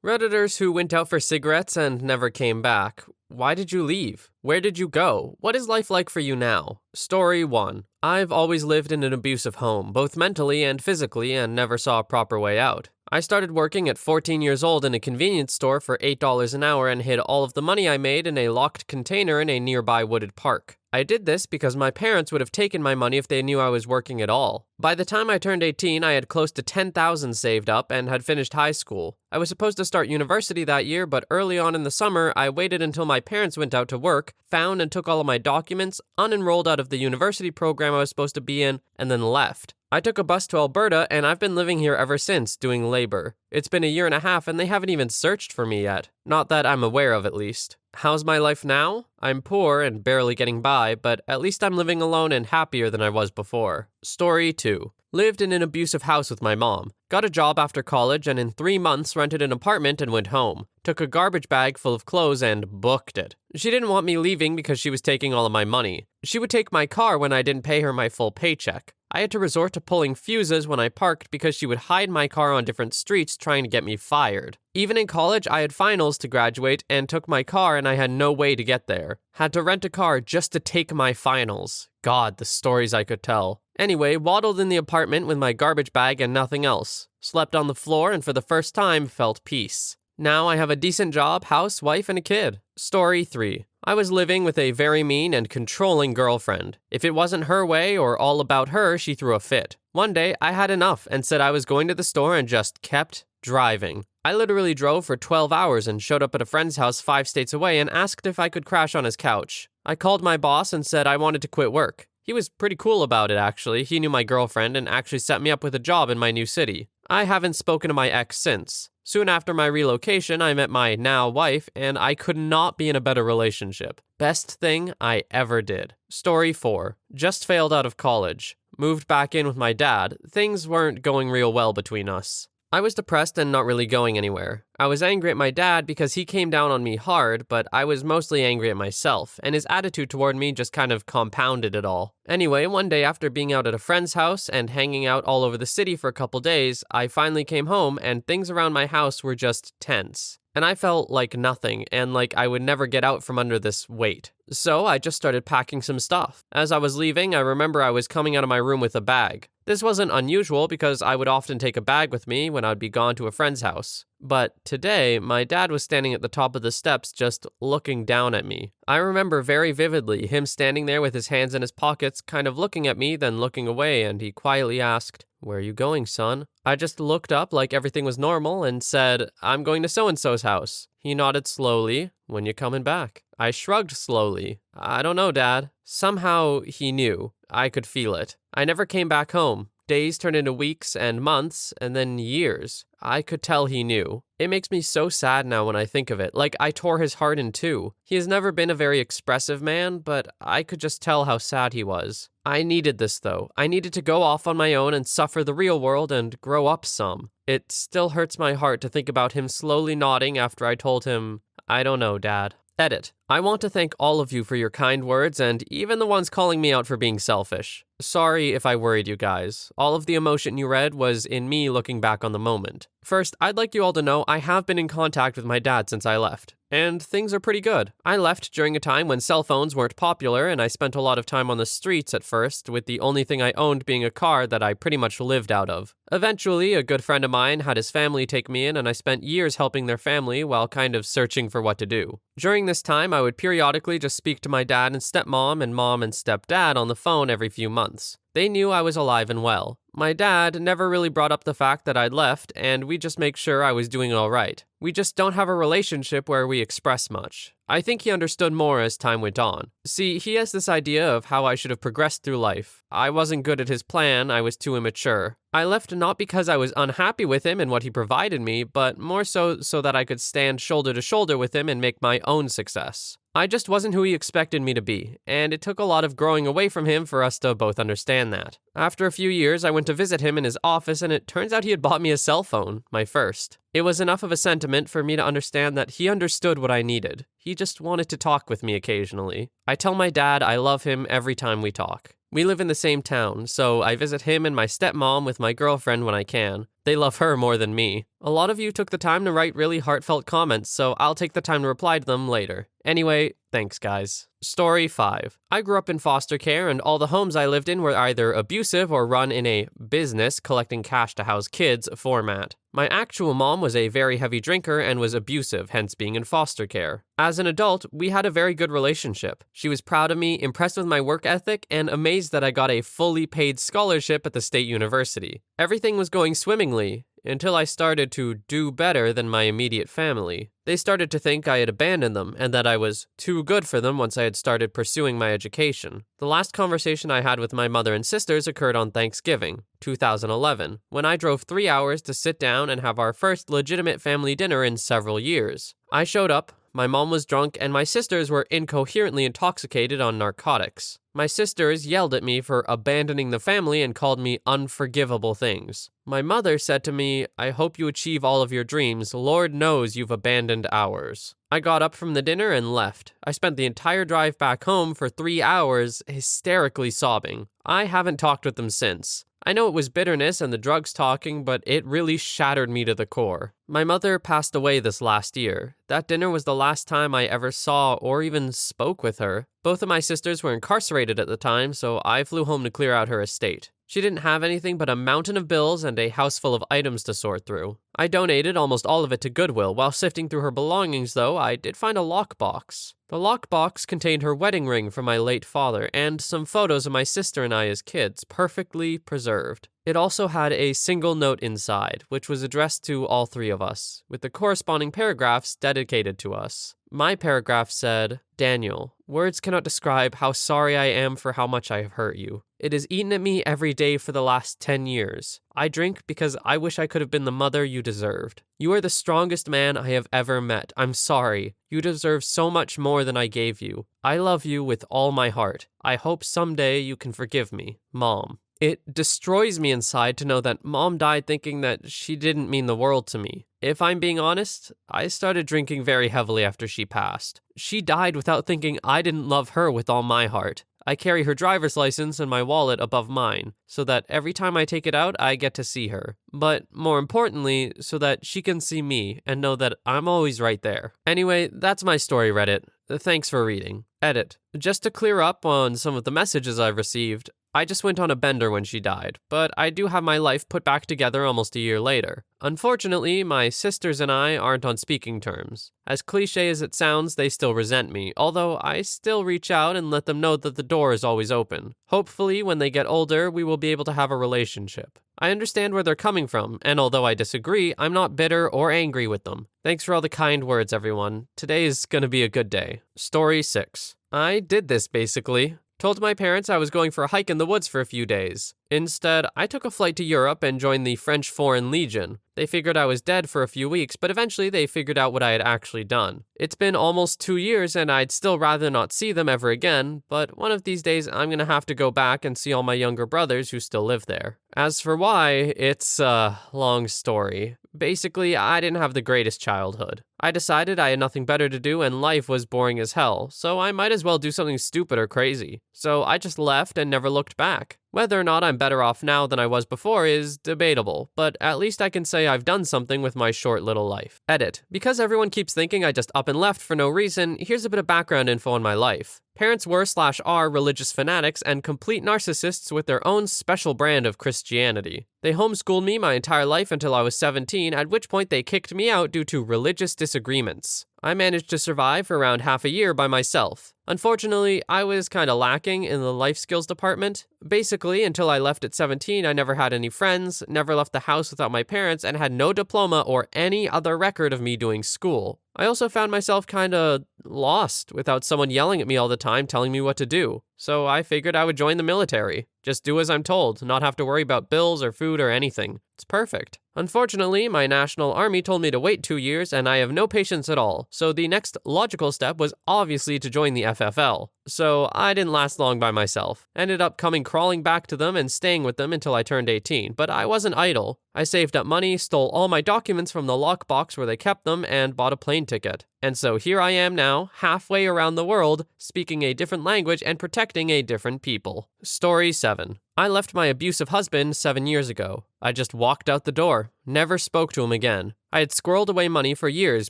Redditors who went out for cigarettes and never came back. Why did you leave? Where did you go? What is life like for you now? Story 1. I've always lived in an abusive home, both mentally and physically, and never saw a proper way out. I started working at 14 years old in a convenience store for $8 an hour and hid all of the money I made in a locked container in a nearby wooded park. I did this because my parents would have taken my money if they knew I was working at all. By the time I turned 18, I had close to $10,000 saved up and had finished high school. I was supposed to start university that year, but early on in the summer, I waited until my parents went out to work, found and took all of my documents, unenrolled out of the university program I was supposed to be in, and then left. I took a bus to Alberta, and I've been living here ever since, doing labor. It's been a year and a half, and they haven't even searched for me yet. Not that I'm aware of, at least. How's my life now? I'm poor and barely getting by, but at least I'm living alone and happier than I was before. Story 2. Lived in an abusive house with my mom. Got a job after college, and in 3 months rented an apartment and went home. Took a garbage bag full of clothes and booked it. She didn't want me leaving because she was taking all of my money. She would take my car when I didn't pay her my full paycheck. I had to resort to pulling fuses when I parked because she would hide my car on different streets trying to get me fired. Even in college, I had finals to graduate and took my car and I had no way to get there. Had to rent a car just to take my finals. God, the stories I could tell. Anyway, waddled in the apartment with my garbage bag and nothing else. Slept on the floor and for the first time felt peace. Now I have a decent job, house, wife, and a kid. Story 3. I was living with a very mean and controlling girlfriend. If it wasn't her way or all about her, she threw a fit. One day, I had enough and said I was going to the store and just kept driving. I literally drove for 12 hours and showed up at a friend's house 5 states away and asked if I could crash on his couch. I called my boss and said I wanted to quit work. He was pretty cool about it, actually. He knew my girlfriend and actually set me up with a job in my new city. I haven't spoken to my ex since. Soon after my relocation, I met my now wife, and I could not be in a better relationship. Best thing I ever did. Story 4. Just failed out of college. Moved back in with my dad. Things weren't going real well between us. I was depressed and not really going anywhere. I was angry at my dad because he came down on me hard, but I was mostly angry at myself, and his attitude toward me just kind of compounded it all. Anyway, one day after being out at a friend's house and hanging out all over the city for a couple days, I finally came home and things around my house were just tense. And I felt like nothing and like I would never get out from under this weight. So I just started packing some stuff. As I was leaving, I remember I was coming out of my room with a bag. This wasn't unusual because I would often take a bag with me when I'd be gone to a friend's house. But today, my dad was standing at the top of the steps just looking down at me. I remember very vividly him standing there with his hands in his pockets, kind of looking at me, then looking away, and he quietly asked, "Where are you going, son?" I just looked up like everything was normal and said, "I'm going to so-and-so's house." He nodded slowly. "When you coming back?" I shrugged slowly. "I don't know, Dad." Somehow he knew. I could feel it. I never came back home. Days turned into weeks and months and then years. I could tell he knew. It makes me so sad now when I think of it, like I tore his heart in two. He has never been a very expressive man, but I could just tell how sad he was. I needed this though. I needed to go off on my own and suffer the real world and grow up some. It still hurts my heart to think about him slowly nodding after I told him, "I don't know, Dad." Edit. I want to thank all of you for your kind words and even the ones calling me out for being selfish. Sorry if I worried you guys. All of the emotion you read was in me looking back on the moment. First, I'd like you all to know I have been in contact with my dad since I left. And things are pretty good. I left during a time when cell phones weren't popular and I spent a lot of time on the streets at first, with the only thing I owned being a car that I pretty much lived out of. Eventually, a good friend of mine had his family take me in and I spent years helping their family while kind of searching for what to do. During this time, I would periodically just speak to my dad and stepmom and mom and stepdad on the phone every few months. They knew I was alive and well. My dad never really brought up the fact that I'd left, and we just make sure I was doing all right. We just don't have a relationship where we express much. I think he understood more as time went on. See, he has this idea of how I should have progressed through life. I wasn't good at his plan, I was too immature. I left not because I was unhappy with him and what he provided me, but more so that I could stand shoulder to shoulder with him and make my own success. I just wasn't who he expected me to be, and it took a lot of growing away from him for us to both understand that. After a few years, I went to visit him in his office, and it turns out he had bought me a cell phone, my first. It was enough of a sentiment for me to understand that he understood what I needed. He just wanted to talk with me occasionally. I tell my dad I love him every time we talk. We live in the same town, so I visit him and my stepmom with my girlfriend when I can. They love her more than me. A lot of you took the time to write really heartfelt comments, so I'll take the time to reply to them later. Anyway, thanks guys. Story 5. I grew up in foster care, and all the homes I lived in were either abusive or run in a business collecting cash to house kids format. My actual mom was a very heavy drinker and was abusive, hence being in foster care. As an adult, we had a very good relationship. She was proud of me, impressed with my work ethic, and amazed that I got a fully paid scholarship at the state university. Everything was going swimmingly, until I started to do better than my immediate family. They started to think I had abandoned them and that I was too good for them once I had started pursuing my education. The last conversation I had with my mother and sisters occurred on Thanksgiving, 2011, when I drove 3 hours to sit down and have our first legitimate family dinner in several years. I showed up. My mom was drunk, and my sisters were incoherently intoxicated on narcotics. My sisters yelled at me for abandoning the family and called me unforgivable things. My mother said to me, "I hope you achieve all of your dreams. Lord knows you've abandoned ours." I got up from the dinner and left. I spent the entire drive back home for 3 hours hysterically sobbing. I haven't talked with them since. I know it was bitterness and the drugs talking, but it really shattered me to the core. My mother passed away this last year. That dinner was the last time I ever saw or even spoke with her. Both of my sisters were incarcerated at the time, so I flew home to clear out her estate. She didn't have anything but a mountain of bills and a house full of items to sort through. I donated almost all of it to Goodwill. While sifting through her belongings, though, I did find a lockbox. The lockbox contained her wedding ring from my late father and some photos of my sister and I as kids, perfectly preserved. It also had a single note inside, which was addressed to all three of us, with the corresponding paragraphs dedicated to us. My paragraph said, "Daniel, words cannot describe how sorry I am for how much I have hurt you. It has eaten at me every day for the last 10 years. I drink because I wish I could have been the mother you deserved. You are the strongest man I have ever met. I'm sorry. You deserve so much more than I gave you. I love you with all my heart. I hope someday you can forgive me. Mom." It destroys me inside to know that Mom died thinking that she didn't mean the world to me. If I'm being honest, I started drinking very heavily after she passed. She died without thinking I didn't love her with all my heart. I carry her driver's license and my wallet above mine, so that every time I take it out, I get to see her. But more importantly, so that she can see me and know that I'm always right there. Anyway, that's my story, Reddit. Thanks for reading. Edit. Just to clear up on some of the messages I've received, I just went on a bender when she died, but I do have my life put back together almost a year later. Unfortunately, my sisters and I aren't on speaking terms. As cliche as it sounds, they still resent me, although I still reach out and let them know that the door is always open. Hopefully, when they get older, we will be able to have a relationship. I understand where they're coming from, and although I disagree, I'm not bitter or angry with them. Thanks for all the kind words, everyone. Today is gonna be a good day. Story 6. I did this, basically. Told my parents I was going for a hike in the woods for a few days. Instead, I took a flight to Europe and joined the French Foreign Legion. They figured I was dead for a few weeks, but eventually they figured out what I had actually done. It's been almost 2 years and I'd still rather not see them ever again, but one of these days I'm gonna have to go back and see all my younger brothers who still live there. As for why, it's a long story. Basically, I didn't have the greatest childhood. I decided I had nothing better to do and life was boring as hell, so I might as well do something stupid or crazy. So I just left and never looked back. Whether or not I'm better off now than I was before is debatable, but at least I can say I've done something with my short little life. Edit. Because everyone keeps thinking I just up and left for no reason, here's a bit of background info on my life. Parents were/are religious fanatics and complete narcissists with their own special brand of Christianity. They homeschooled me my entire life until I was 17, at which point they kicked me out due to religious disagreements. I managed to survive for around half a year by myself. Unfortunately, I was kinda lacking in the life skills department. Basically, until I left at 17, I never had any friends, never left the house without my parents, and had no diploma or any other record of me doing school. I also found myself kinda lost without someone yelling at me all the time telling me what to do. So I figured I would join the military. Just do as I'm told, not have to worry about bills or food or anything. It's perfect. Unfortunately, my national army told me to wait 2 years and I have no patience at all, so the next logical step was obviously to join the FFL. So I didn't last long by myself. Ended up coming crawling back to them and staying with them until I turned 18, but I wasn't idle. I saved up money, stole all my documents from the lockbox where they kept them, and bought a plane ticket. And so here I am now, halfway around the world, speaking a different language and protecting a different people. Story 7. I left my abusive husband 7 years ago. I just walked out the door, never spoke to him again. I had squirreled away money for years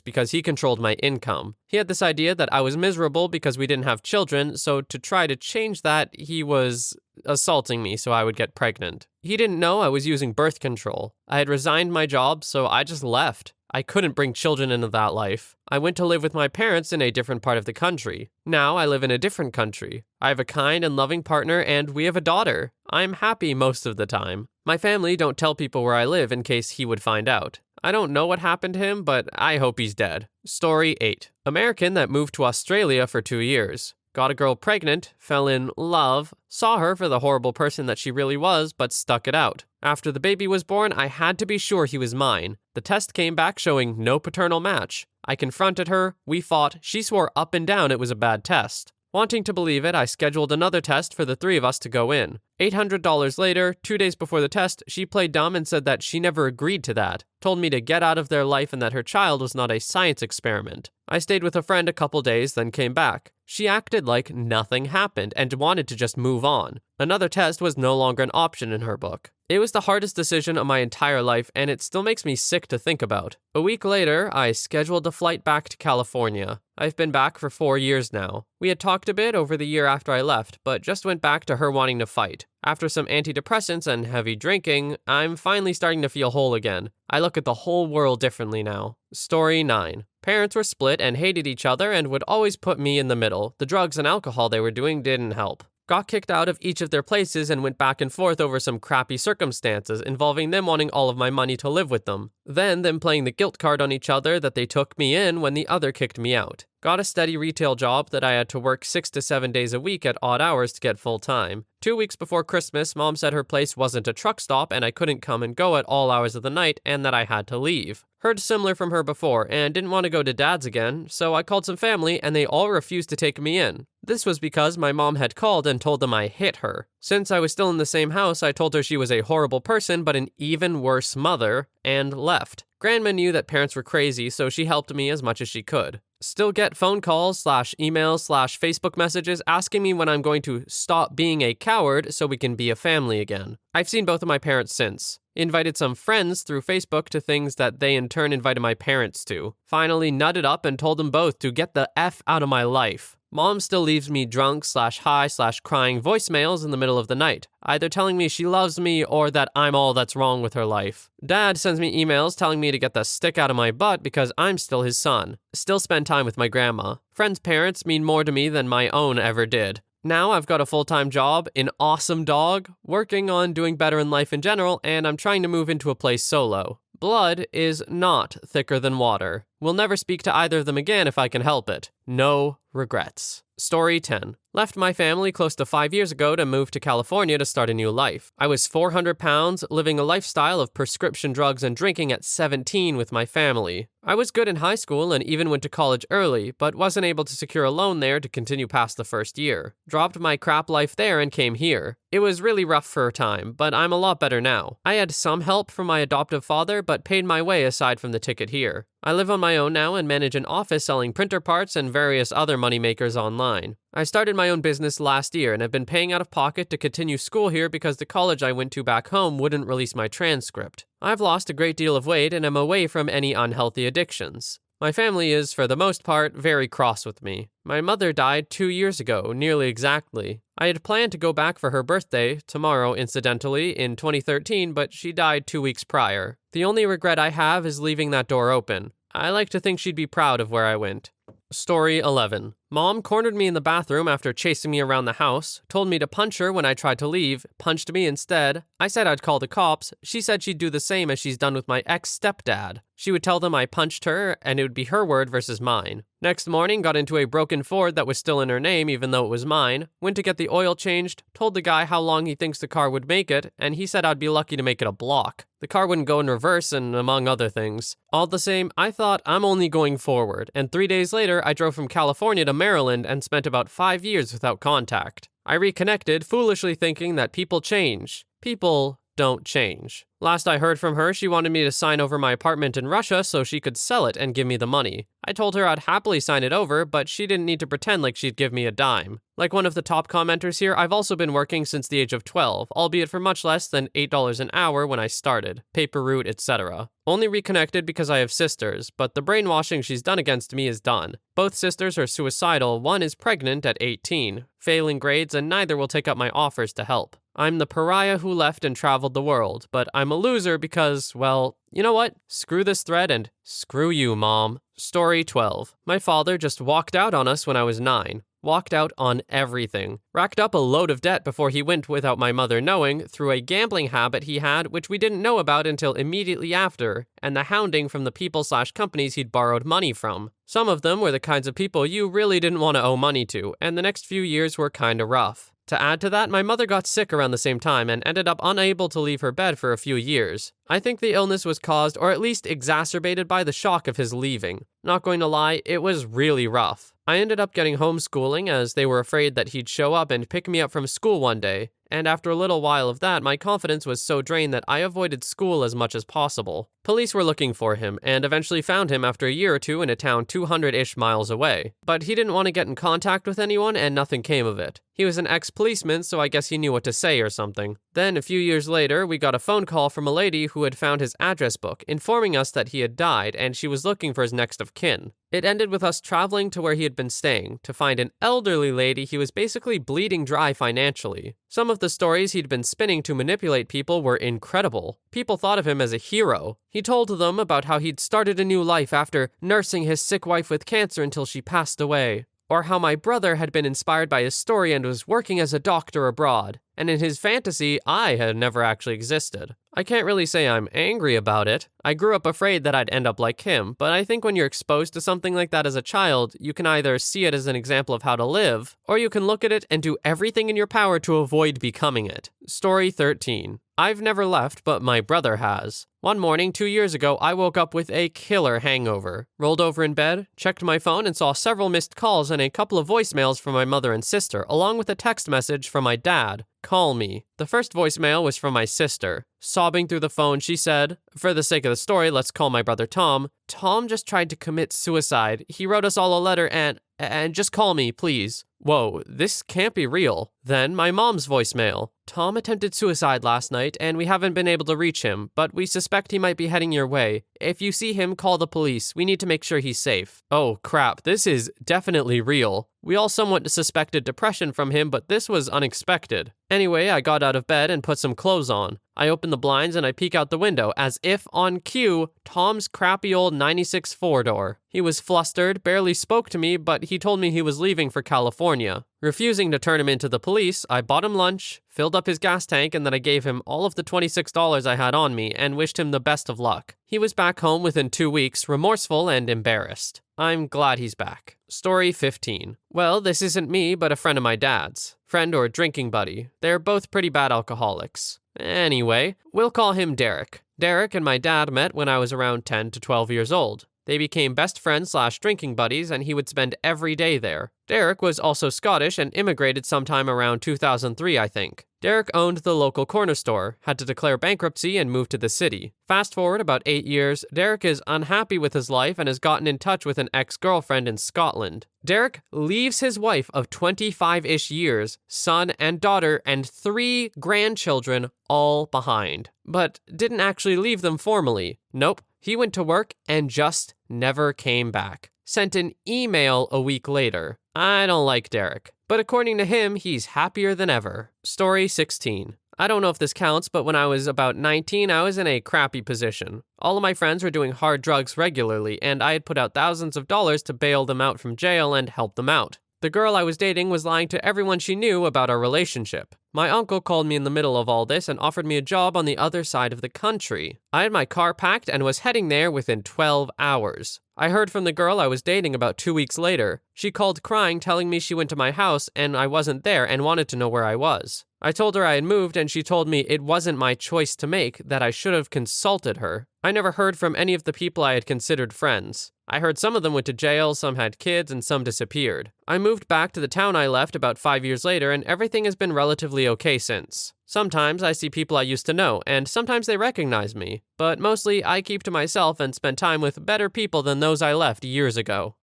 because he controlled my income. He had this idea that I was miserable because we didn't have children, so to try to change that, he was assaulting me so I would get pregnant. He didn't know I was using birth control. I had resigned my job, so I just left. I couldn't bring children into that life. I went to live with my parents in a different part of the country. Now I live in a different country. I have a kind and loving partner and we have a daughter. I'm happy most of the time. My family don't tell people where I live in case he would find out. I don't know what happened to him, but I hope he's dead. Story 8. American that moved to Australia for 2 years. Got a girl pregnant, fell in love, saw her for the horrible person that she really was, but stuck it out. After the baby was born, I had to be sure he was mine. The test came back showing no paternal match. I confronted her, we fought, she swore up and down it was a bad test. Wanting to believe it, I scheduled another test for the 3 of us to go in. $800 later, 2 days before the test, she played dumb and said that she never agreed to that. Told me to get out of their life and that her child was not a science experiment. I stayed with a friend a couple days, then came back. She acted like nothing happened and wanted to just move on. Another test was no longer an option in her book. It was the hardest decision of my entire life, and it still makes me sick to think about. A week later, I scheduled a flight back to California. I've been back for 4 years now. We had talked a bit over the year after I left, but just went back to her wanting to fight. After some antidepressants and heavy drinking, I'm finally starting to feel whole again. I look at the whole world differently now. Story 9. Parents were split and hated each other and would always put me in the middle. The drugs and alcohol they were doing didn't help. Got kicked out of each of their places and went back and forth over some crappy circumstances involving them wanting all of my money to live with them. Then them playing the guilt card on each other that they took me in when the other kicked me out. Got a steady retail job that I had to work 6 to 7 days a week at odd hours to get full time. 2 weeks before Christmas, Mom said her place wasn't a truck stop and I couldn't come and go at all hours of the night and that I had to leave. Heard similar from her before and didn't want to go to Dad's again, so I called some family and they all refused to take me in. This was because my mom had called and told them I hit her. Since I was still in the same house, I told her she was a horrible person but an even worse mother, and left. Grandma knew that parents were crazy, so she helped me as much as she could. Still get phone calls /emails /Facebook messages asking me when I'm going to stop being a coward so we can be a family again. I've seen both of my parents since. Invited some friends through Facebook to things that they in turn invited my parents to. Finally nutted up and told them both to get the F out of my life. Mom still leaves me drunk /high /crying voicemails in the middle of the night, either telling me she loves me or that I'm all that's wrong with her life. Dad sends me emails telling me to get the stick out of my butt because I'm still his son. Still spend time with my grandma. Friends' parents mean more to me than my own ever did. Now I've got a full-time job, an awesome dog, working on doing better in life in general, and I'm trying to move into a place solo. Blood is not thicker than water. Will never speak to either of them again if I can help it. No regrets. Story 10. Left my family close to 5 years ago to move to California to start a new life. I was 400 pounds, living a lifestyle of prescription drugs and drinking at 17 with my family. I was good in high school and even went to college early, but wasn't able to secure a loan there to continue past the first year. Dropped my crap life there and came here. It was really rough for a time, but I'm a lot better now. I had some help from my adoptive father, but paid my way aside from the ticket here. I live on my own now and manage an office selling printer parts and various other moneymakers online. I started my own business last year and have been paying out of pocket to continue school here because the college I went to back home wouldn't release my transcript. I've lost a great deal of weight and am away from any unhealthy addictions. My family is, for the most part, very cross with me. My mother died 2 years ago, nearly exactly. I had planned to go back for her birthday, tomorrow incidentally, in 2013, but she died 2 weeks prior. The only regret I have is leaving that door open. I like to think she'd be proud of where I went. Story 11. Mom cornered me in the bathroom after chasing me around the house, told me to punch her when I tried to leave, punched me instead. I said I'd call the cops. She said she'd do the same as she's done with my ex-stepdad. She would tell them I punched her, and it would be her word versus mine. Next morning, got into a broken Ford that was still in her name even though it was mine, went to get the oil changed, told the guy how long he thinks the car would make it, and he said I'd be lucky to make it a block. The car wouldn't go in reverse and among other things. All the same, I thought I'm only going forward, and 3 days later I drove from California to Maryland and spent about 5 years without contact. I reconnected, foolishly thinking that people change. People don't change. Last I heard from her, she wanted me to sign over my apartment in Russia so she could sell it and give me the money. I told her I'd happily sign it over, but she didn't need to pretend like she'd give me a dime. Like one of the top commenters here, I've also been working since the age of 12, albeit for much less than $8 an hour when I started, paper route, etc. Only reconnected because I have sisters, but the brainwashing she's done against me is done. Both sisters are suicidal, one is pregnant at 18, failing grades, and neither will take up my offers to help. I'm the pariah who left and traveled the world, but I'm a loser because, well, you know what? Screw this thread and screw you, Mom. Story 12. My father just walked out on us when I was 9. Walked out on everything. Racked up a load of debt before he went without my mother knowing through a gambling habit he had which we didn't know about until immediately after, and the hounding from the people/companies he'd borrowed money from. Some of them were the kinds of people you really didn't want to owe money to, and the next few years were kinda rough. To add to that, my mother got sick around the same time and ended up unable to leave her bed for a few years. I think the illness was caused or at least exacerbated by the shock of his leaving. Not going to lie, it was really rough. I ended up getting homeschooling as they were afraid that he'd show up and pick me up from school one day, and after a little while of that, my confidence was so drained that I avoided school as much as possible. Police were looking for him, and eventually found him after a year or two in a town 200-ish miles away. But he didn't want to get in contact with anyone, and nothing came of it. He was an ex-policeman, so I guess he knew what to say or something. Then, a few years later, we got a phone call from a lady who had found his address book, informing us that he had died, and she was looking for his next of kin. It ended with us traveling to where he had been staying, to find an elderly lady he was basically bleeding dry financially. Some of the stories he'd been spinning to manipulate people were incredible. People thought of him as a hero. He told them about how he'd started a new life after nursing his sick wife with cancer until she passed away. Or how my brother had been inspired by his story and was working as a doctor abroad. And in his fantasy, I had never actually existed. I can't really say I'm angry about it. I grew up afraid that I'd end up like him, but I think when you're exposed to something like that as a child, you can either see it as an example of how to live, or you can look at it and do everything in your power to avoid becoming it. Story 13. I've never left, but my brother has. One morning 2 years ago, I woke up with a killer hangover. Rolled over in bed, checked my phone, and saw several missed calls and a couple of voicemails from my mother and sister, along with a text message from my dad. Call me. The first voicemail was from my sister. Sobbing through the phone, she said, "For the sake of the story, let's call my brother Tom. Tom just tried to commit suicide. He wrote us all a letter and just call me, please." Whoa, this can't be real. Then my mom's voicemail. "Tom attempted suicide last night, and we haven't been able to reach him, but we suspect he might be heading your way. If you see him, call the police. We need to make sure he's safe." Oh crap, this is definitely real. We all somewhat suspected depression from him, but this was unexpected. Anyway, I got out of bed and put some clothes on. I open the blinds and I peek out the window, as if on cue, Tom's crappy old 96 four-door. He was flustered, barely spoke to me, but he told me he was leaving for California. Refusing to turn him into the police, I bought him lunch, filled up his gas tank, and then I gave him all of the $26 I had on me and wished him the best of luck. He was back home within 2 weeks, remorseful and embarrassed. I'm glad he's back. Story 15. Well, this isn't me, but a friend of my dad's. Friend or drinking buddy. They're both pretty bad alcoholics. Anyway, we'll call him Derek. Derek and my dad met when I was around 10 to 12 years old. They became best friends/drinking buddies, and he would spend every day there. Derek was also Scottish and immigrated sometime around 2003, I think. Derek owned the local corner store, had to declare bankruptcy, and moved to the city. Fast forward about 8 years, Derek is unhappy with his life and has gotten in touch with an ex-girlfriend in Scotland. Derek leaves his wife of 25-ish years, son and daughter, and 3 grandchildren all behind. But didn't actually leave them formally. Nope. He went to work and just never came back. Sent an email a week later. I don't like Derek, but according to him, he's happier than ever. Story 16. I don't know if this counts, but when I was about 19, I was in a crappy position. All of my friends were doing hard drugs regularly, and I had put out thousands of dollars to bail them out from jail and help them out. The girl I was dating was lying to everyone she knew about our relationship. My uncle called me in the middle of all this and offered me a job on the other side of the country. I had my car packed and was heading there within 12 hours. I heard from the girl I was dating about 2 weeks later. She called crying, telling me she went to my house and I wasn't there and wanted to know where I was. I told her I had moved and she told me it wasn't my choice to make, that I should have consulted her. I never heard from any of the people I had considered friends. I heard some of them went to jail, some had kids, and some disappeared. I moved back to the town I left about 5 years later, and everything has been relatively mostly okay since. Sometimes I see people I used to know, and sometimes they recognize me, but mostly I keep to myself and spend time with better people than those I left years ago.